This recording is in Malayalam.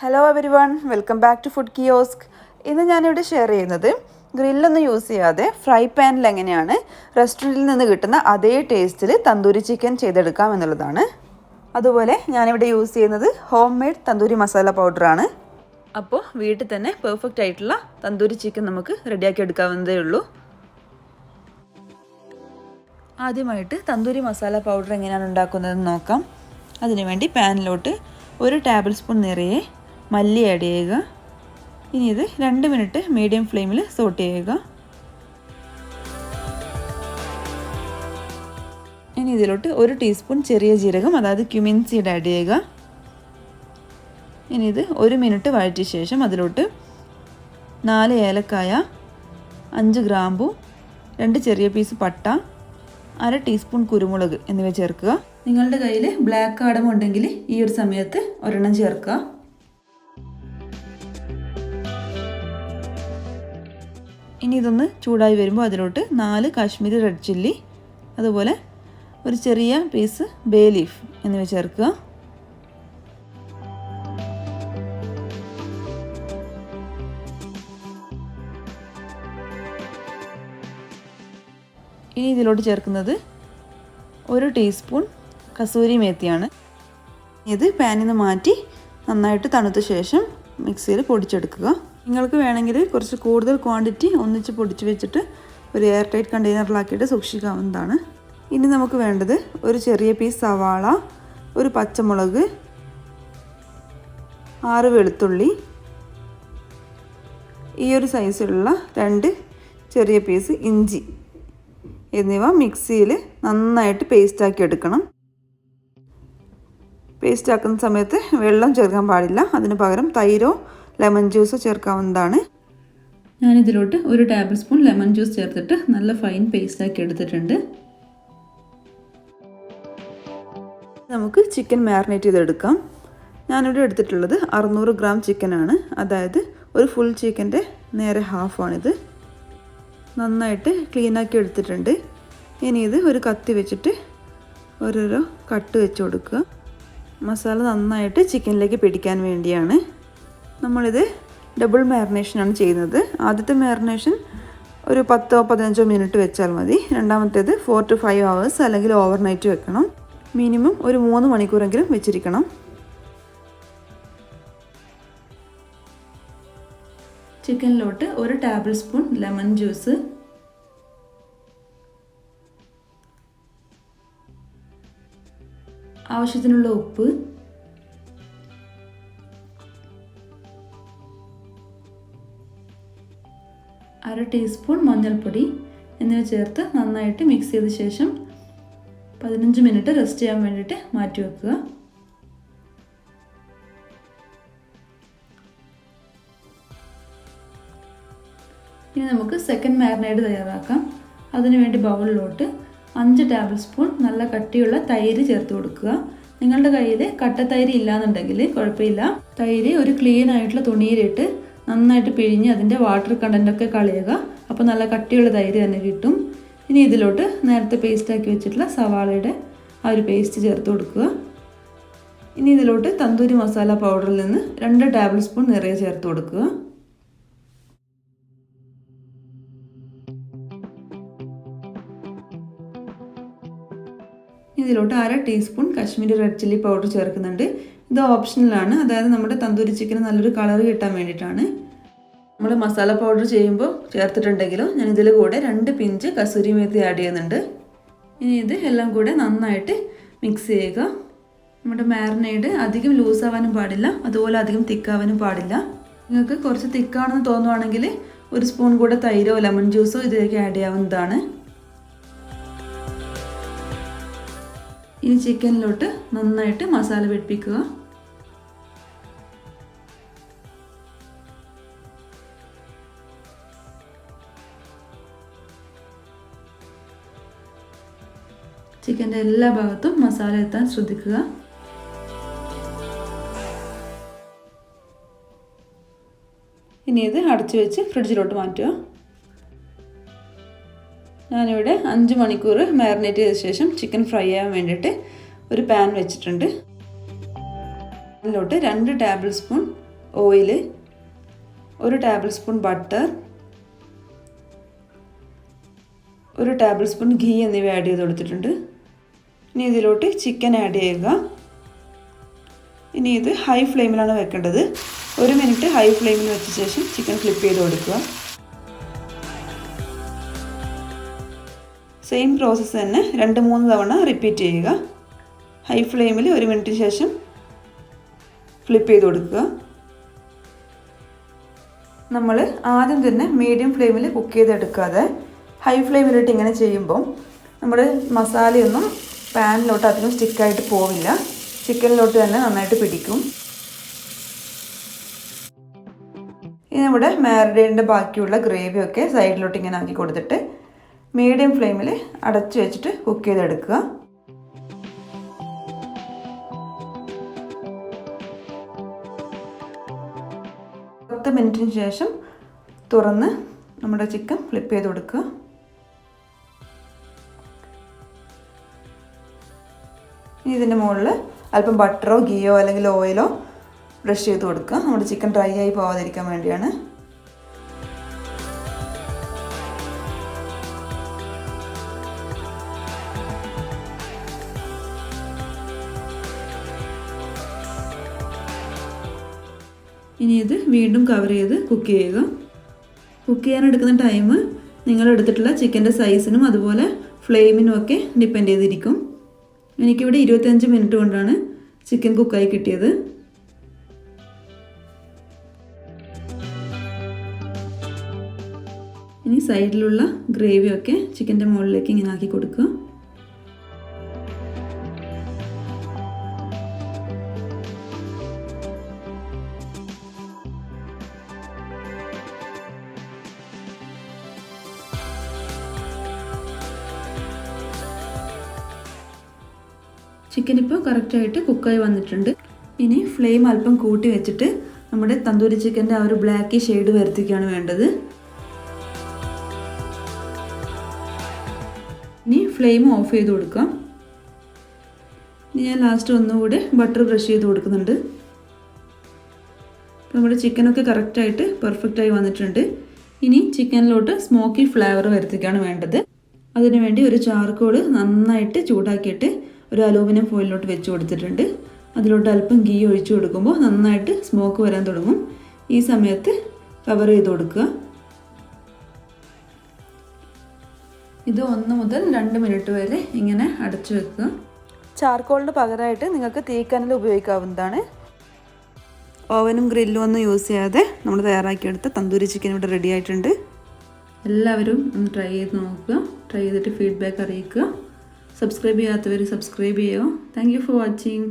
Hello everyone, welcome back to food kiosk. ഇന്ന് ഞാനിവിടെ ഷെയർ ചെയ്യുന്നത് ഗ്രില്ലൊന്നും യൂസ് ചെയ്യാതെ ഫ്രൈ പാനിൽ എങ്ങനെയാണ് റെസ്റ്റോറൻറ്റിൽ നിന്ന് കിട്ടുന്ന അതേ ടേസ്റ്റിൽ തന്തൂരി ചിക്കൻ ചെയ്തെടുക്കാം എന്നുള്ളതാണ്. അതുപോലെ ഞാനിവിടെ യൂസ് ചെയ്യുന്നത് ഹോം മെയ്ഡ് തന്തൂരി മസാല പൗഡറാണ്. അപ്പോൾ വീട്ടിൽ തന്നെ പെർഫെക്റ്റ് ആയിട്ടുള്ള തന്തൂരി ചിക്കൻ നമുക്ക് റെഡിയാക്കി എടുക്കാവുന്നതേ ഉള്ളൂ. ആദ്യമായിട്ട് തന്തൂരി മസാല പൗഡർ എങ്ങനെയാണ് ഉണ്ടാക്കുന്നതെന്ന് നോക്കാം. അതിനുവേണ്ടി പാനിലോട്ട് 1 ടേബിൾ സ്പൂൺ നിറയെ മല്ലി ആഡ് ചെയ്യുക. ഇനി ഇത് 2 മിനിറ്റ് മീഡിയം ഫ്ലെയിമിൽ സോട്ട് ചെയ്യുക. ഇനി ഇതിലോട്ട് 1 ടീസ്പൂൺ ചെറിയ ജീരകം, അതായത് ക്യുമിൻ സീഡ് ആഡ് ചെയ്യുക. ഇനി ഇത് 1 മിനിറ്റ് വഴറ്റിയ ശേഷം അതിലോട്ട് 4 ഏലക്കായ, 5 ഗ്രാമ്പു, 2 ചെറിയ പീസ് പട്ട, 1/2 ടീസ്പൂൺ കുരുമുളക് എന്നിവ ചേർക്കുക. നിങ്ങളുടെ കയ്യിൽ ബ്ലാക്ക് കാർഡം ഉണ്ടെങ്കിൽ ഈ ഒരു സമയത്ത് ഒരെണ്ണം ചേർക്കുക. ഇനി ഇതൊന്ന് ചൂടായി വരുമ്പോൾ അതിലോട്ട് 4 കാശ്മീരി റെഡ് ചില്ലി, അതുപോലെ ഒരു ചെറിയ പീസ് ബേ ലീഫ് എന്നിവ ചേർക്കുക. ഇനി ഇതിലോട്ട് ചേർക്കുന്നത് 1 ടീസ്പൂൺ കസൂരി മേത്തിയാണ്. ഇത് പാനിൽ നിന്ന് മാറ്റി നന്നായിട്ട് തണുത്ത ശേഷം മിക്സിയിൽ പൊടിച്ചെടുക്കുക. നിങ്ങൾക്ക് വേണമെങ്കിൽ കുറച്ച് കൂടുതൽ ക്വാണ്ടിറ്റി ഒന്നിച്ച് പൊടിച്ച് വെച്ചിട്ട് ഒരു എയർ ടൈറ്റ് കണ്ടെയ്നറിലാക്കിയിട്ട് സൂക്ഷിക്കാവുന്നതാണ്. ഇനി നമുക്ക് വേണ്ടത് ഒരു ചെറിയ പീസ് സവാള, ഒരു പച്ചമുളക്, 6 വെളുത്തുള്ളി, ഈ ഒരു സൈസിലുള്ള 2 ചെറിയ പീസ് ഇഞ്ചി എന്നിവ മിക്സിയിൽ നന്നായിട്ട് പേസ്റ്റാക്കി എടുക്കണം. പേസ്റ്റ് ആക്കുന്ന സമയത്ത് വെള്ളം ചേർക്കാൻ പാടില്ല. അതിന് പകരം തൈരോ ലെമൺ ജ്യൂസോ ചേർക്കാവുന്നതാണ്. ഞാനിതിലോട്ട് 1 ടേബിൾ സ്പൂൺ ലെമൺ ജ്യൂസ് ചേർത്തിട്ട് നല്ല ഫൈൻ പേസ്റ്റാക്കി എടുത്തിട്ടുണ്ട്. നമുക്ക് ചിക്കൻ മാരിനേറ്റ് ചെയ്തെടുക്കാം. ഞാനിവിടെ എടുത്തിട്ടുള്ളത് 600 ഗ്രാം ചിക്കനാണ്. അതായത് ഒരു ഫുൾ ചിക്കൻ്റെ നേരെ ഹാഫാണിത്. നന്നായിട്ട് ക്ലീനാക്കി എടുത്തിട്ടുണ്ട്. ഇനി ഇത് ഒരു കത്തി വെച്ചിട്ട് ഓരോരോ കട്ട് വെച്ച് കൊടുക്കുക. മസാല നന്നായിട്ട് ചിക്കനിലേക്ക് പിടിക്കാൻ വേണ്ടിയാണ്. നമ്മളിത് ഡബിൾ മാരിനേഷനാണ് ചെയ്യുന്നത്. ആദ്യത്തെ മാരിനേഷൻ ഒരു 10-15 മിനിറ്റ് വെച്ചാൽ മതി. രണ്ടാമത്തേത് 4 to 5 hours അല്ലെങ്കിൽ ഓവർനൈറ്റ് വെക്കണം. മിനിമം ഒരു 3 മണിക്കൂറെങ്കിലും വെച്ചിരിക്കണം. ചിക്കനിലോട്ട് 1 ടേബിൾ സ്പൂൺ ലെമൺ ജ്യൂസ്, ആവശ്യത്തിനുള്ള ഉപ്പ്, അര ടീസ്പൂൺ മഞ്ഞൾപ്പൊടി എന്നിവ ചേർത്ത് നന്നായിട്ട് മിക്സ് ചെയ്ത ശേഷം 15 മിനിറ്റ് റെസ്റ്റ് ചെയ്യാൻ വേണ്ടിയിട്ട് മാറ്റി വെക്കുക. ഇനി നമുക്ക് സെക്കൻഡ് മാരിനേഡ് തയ്യാറാക്കാം. അതിനുവേണ്ടി ബൗളിലോട്ട് 5 ടേബിൾ സ്പൂൺ നല്ല കട്ടിയുള്ള തൈര് ചേർത്ത് കൊടുക്കുക. നിങ്ങളുടെ കയ്യിൽ കട്ട തൈര് ഇല്ലാന്നുണ്ടെങ്കിൽ കുഴപ്പമില്ല. തൈര് ഒരു ക്ലീൻ ആയിട്ടുള്ള തുണിയിലിട്ട് നന്നായിട്ട് പിഴിഞ്ഞ് അതിൻ്റെ വാട്ടർ കണ്ടൻറ്റൊക്കെ കളയുക. അപ്പോൾ നല്ല കട്ടിയുള്ള തൈര് തന്നെ കിട്ടും. ഇനി ഇതിലോട്ട് നേരത്തെ പേസ്റ്റാക്കി വെച്ചിട്ടുള്ള സവാളയുടെ ആ ഒരു പേസ്റ്റ് ചേർത്ത് കൊടുക്കുക. ഇനി ഇതിലോട്ട് തന്തൂരി മസാല പൗഡറിൽ നിന്ന് 2 ടേബിൾ സ്പൂൺ നിറയെ ചേർത്ത് കൊടുക്കുക. ഇതിലോട്ട് 1/2 teaspoon Kashmiri red chilli powder ചേർക്കുന്നുണ്ട്. ഇത് ഓപ്ഷണലാണ്. അതായത് നമ്മുടെ തന്തൂരി ചിക്കന് നല്ലൊരു കളർ കിട്ടാൻ വേണ്ടിയിട്ടാണ്. നമ്മൾ മസാല പൗഡർ ചെയ്യുമ്പോൾ ചേർത്തിട്ടുണ്ടെങ്കിലും ഞാൻ ഇതിൽ കൂടെ 2 പിഞ്ച് കസൂരി മേത്തി ആഡ് ചെയ്യുന്നുണ്ട്. ഇനി ഇത് എല്ലാം കൂടെ നന്നായിട്ട് മിക്സ് ചെയ്യുക. നമ്മുടെ മാരിനേഡ് അധികം ലൂസാവാനും പാടില്ല, അതുപോലെ അധികം തിക്കാവാനും പാടില്ല. നിങ്ങൾക്ക് കുറച്ച് തിക്കാണെന്ന് തോന്നുവാണെങ്കിൽ 1 സ്പൂൺ കൂടെ തൈരോ ലെമൺ ജ്യൂസോ ഇതിലേക്ക് ആഡ് ചെയ്യാവുന്നതാണ്. ഇനി ചിക്കനിലോട്ട് നന്നായിട്ട് മസാല പിടിപ്പിക്കുക. ചിക്കൻ്റെ എല്ലാ ഭാഗത്തും മസാല എത്താൻ ശ്രദ്ധിക്കുക. ഇനി ഇത് അടച്ചു വെച്ച് ഫ്രിഡ്ജിലോട്ട് മാറ്റുക. ഞാനിവിടെ 5 മണിക്കൂർ മാരിനേറ്റ് ചെയ്ത ശേഷം ചിക്കൻ ഫ്രൈ ചെയ്യാൻ വേണ്ടിയിട്ട് ഒരു പാൻ വെച്ചിട്ടുണ്ട്. അതിലോട്ട് 2 table spoon oil, 1 table spoon butter, 1 table spoon ghee എന്നിവ ആഡ് ചെയ്ത് കൊടുത്തിട്ടുണ്ട്. ഇനി ഇതിലോട്ട് ചിക്കൻ ആഡ് ചെയ്യുക. ഇനി ഇത് ഹൈ ഫ്ലെയിമിലാണ് വെക്കേണ്ടത്. 1 മിനിറ്റ് ഹൈ ഫ്ലെയിമിൽ വെച്ച ശേഷം ചിക്കൻ ഫ്ലിപ്പ് ചെയ്ത് കൊടുക്കുക. സെയിം പ്രോസസ്സ് തന്നെ 2-3 തവണ റിപ്പീറ്റ് ചെയ്യുക. ഹൈ ഫ്ലെയിമിൽ 1 മിനിറ്റിന് ശേഷം ഫ്ലിപ്പ് ചെയ്ത് കൊടുക്കുക. നമ്മൾ ആദ്യം തന്നെ മീഡിയം ഫ്ലെയിമിൽ കുക്ക് ചെയ്തെടുക്കാതെ ഹൈ ഫ്ലെയിമിലിട്ട് ഇങ്ങനെ ചെയ്യുമ്പോൾ നമ്മുടെ മസാലയൊന്നും പാനിലോട്ട് അധികം സ്റ്റിക്കായിട്ട് പോവില്ല. ചിക്കനിലോട്ട് തന്നെ നന്നായിട്ട് പിടിക്കും. ഇനി നമ്മുടെ മാരിനേറ്റിൻ്റെ ബാക്കിയുള്ള ഗ്രേവിയൊക്കെ സൈഡിലോട്ട് ഇങ്ങനെ ആക്കി കൊടുത്തിട്ട് മീഡിയം ഫ്ലെയിമിൽ അടച്ചു വെച്ചിട്ട് കുക്ക് ചെയ്തെടുക്കുക. പത്ത് മിനിറ്റിന് ശേഷം തുറന്ന് നമ്മുടെ ചിക്കൻ ഫ്ലിപ്പ് ചെയ്ത് കൊടുക്കുക. ഇനി ഇതിൻ്റെ മുകളിൽ അല്പം ബട്ടറോ ഗീയോ അല്ലെങ്കിൽ ഓയിലോ ബ്രഷ് ചെയ്ത് കൊടുക്കുക. നമ്മുടെ ചിക്കൻ ഡ്രൈ ആയി പോകാതിരിക്കാൻ വേണ്ടിയാണ്. ഇനി ഇത് വീണ്ടും കവർ ചെയ്ത് കുക്ക് ചെയ്യുക. കുക്ക് ചെയ്യാനെടുക്കുന്ന ടൈം നിങ്ങൾ എടുത്തിട്ടുള്ള ചിക്കൻ്റെ സൈസിനും അതുപോലെ ഫ്ലെയിമിനും ഒക്കെ ഡിപ്പെൻഡ് ചെയ്തിരിക്കും. എനിക്കിവിടെ 25 മിനിറ്റ് കൊണ്ടാണ് ചിക്കൻ കുക്കായി കിട്ടിയത്. ഇനി സൈഡിലുള്ള ഗ്രേവിയൊക്കെ ചിക്കൻ്റെ മുകളിലേക്ക് ഇങ്ങനെ ആക്കി കൊടുക്കുക. ചിക്കൻ ഇപ്പോൾ കറക്റ്റായിട്ട് കുക്കായി വന്നിട്ടുണ്ട്. ഇനി ഫ്ലെയിം അല്പം കൂട്ടി വെച്ചിട്ട് നമ്മുടെ തന്തൂരി ചിക്കൻ്റെ ആ ഒരു ബ്ലാക്കി ഷെയ്ഡ് വരുത്തിക്കുകയാണ് വേണ്ടത്. ഇനി ഫ്ലെയിം ഓഫ് ചെയ്ത് കൊടുക്കാം. ഇനി ഞാൻ ലാസ്റ്റ് ഒന്നുകൂടി ബട്ടർ ബ്രഷ് ചെയ്ത് കൊടുക്കുന്നുണ്ട്. നമ്മുടെ ചിക്കനൊക്കെ കറക്റ്റായിട്ട് പെർഫെക്റ്റായി വന്നിട്ടുണ്ട്. ഇനി ചിക്കനിലോട്ട് സ്മോക്കി ഫ്ലേവർ വരുത്തിക്കുകയാണ് വേണ്ടത്. അതിനുവേണ്ടി ഒരു ചാർക്കോൾ നന്നായിട്ട് ചൂടാക്കിയിട്ട് ഒരു അലൂമിനിയം ഫോയിലിലോട്ട് വെച്ച് കൊടുത്തിട്ടുണ്ട്. അതിലോട്ട് അല്പം ഗീ ഒഴിച്ചു കൊടുക്കുമ്പോൾ നന്നായിട്ട് സ്മോക്ക് വരാൻ തുടങ്ങും. ഈ സമയത്ത് കവർ ചെയ്ത് കൊടുക്കുക. ഇത് 1 മുതൽ 2 മിനിറ്റ് വരെ ഇങ്ങനെ അടച്ചു വെക്കുക. ചാർക്കോളിന് പകരമായിട്ട് നിങ്ങൾക്ക് തീക്കനൽ ഉപയോഗിക്കാവുന്നതാണ്. ഓവനും ഗ്രില്ലും ഒന്നും യൂസ് ചെയ്യാതെ നമ്മൾ തയ്യാറാക്കിയെടുത്ത തന്തൂരി ചിക്കൻ ഇവിടെ റെഡി ആയിട്ടുണ്ട്. എല്ലാവരും ഒന്ന് ട്രൈ ചെയ്ത് നോക്കുക. ട്രൈ ചെയ്തിട്ട് ഫീഡ്ബാക്ക് അറിയിക്കുക. സബ്സ്ക്രൈബ് ചെയ്യാത്തവർ സബ്സ്ക്രൈബ് ചെയ്യുക. Thank you for watching.